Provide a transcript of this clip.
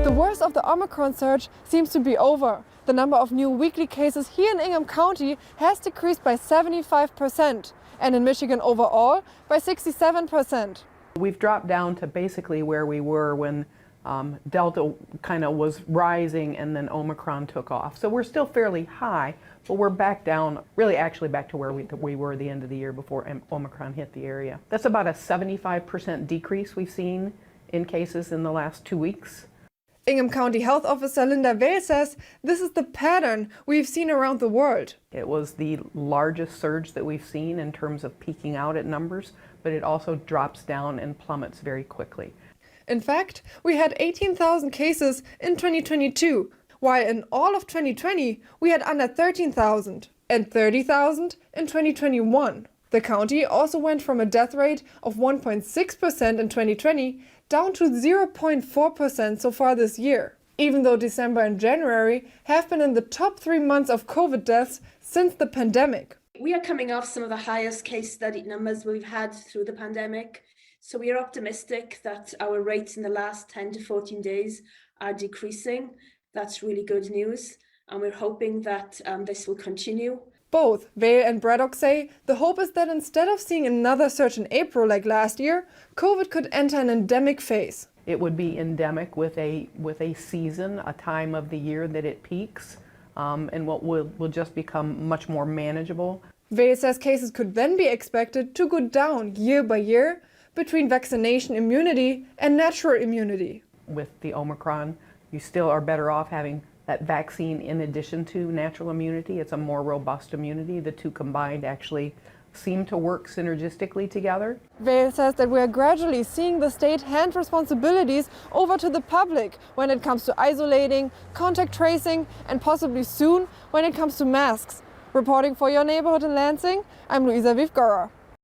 The worst of the Omicron surge seems to be over. The number of new weekly cases here in Ingham County has decreased by 75%, and in Michigan overall by 67%. We've dropped down to basically where we were when Delta kind of was rising and then Omicron took off. So we're still fairly high, but we're back down, really actually back to where we were at the end of the year before Omicron hit the area. That's about a 75% decrease we've seen in cases in the last 2 weeks. Ingham County Health Officer Linda Vail says this is the pattern we've seen around the world. It was the largest surge that we've seen in terms of peaking out at numbers, but it also drops down and plummets very quickly. In fact, we had 18,000 cases in 2022, while in all of 2020 we had under 13,000 and 30,000 in 2021. The county also went from a death rate of 1.6% in 2020 down to 0.4% so far this year, even though December and January have been in the top 3 months of COVID deaths since the pandemic. We are coming off some of the highest case study numbers we've had through the pandemic. So we are optimistic that our rates in the last 10 to 14 days are decreasing. That's really good news. And we're hoping that this will continue. Both Vail and Braddock say the hope is that instead of seeing another surge in April like last year, COVID could enter an endemic phase. It would be endemic with a season, a time of the year that it peaks, and what will just become much more manageable. Vail says cases could then be expected to go down year by year between vaccination immunity and natural immunity. With the Omicron, you still are better off having that vaccine in addition to natural immunity. It's a more robust immunity. The two combined actually seem to work synergistically together. Vail says that we are gradually seeing the state hand responsibilities over to the public when it comes to isolating, contact tracing, and possibly soon when it comes to masks. Reporting for Your Neighborhood in Lansing, I'm Luisa Vivgora.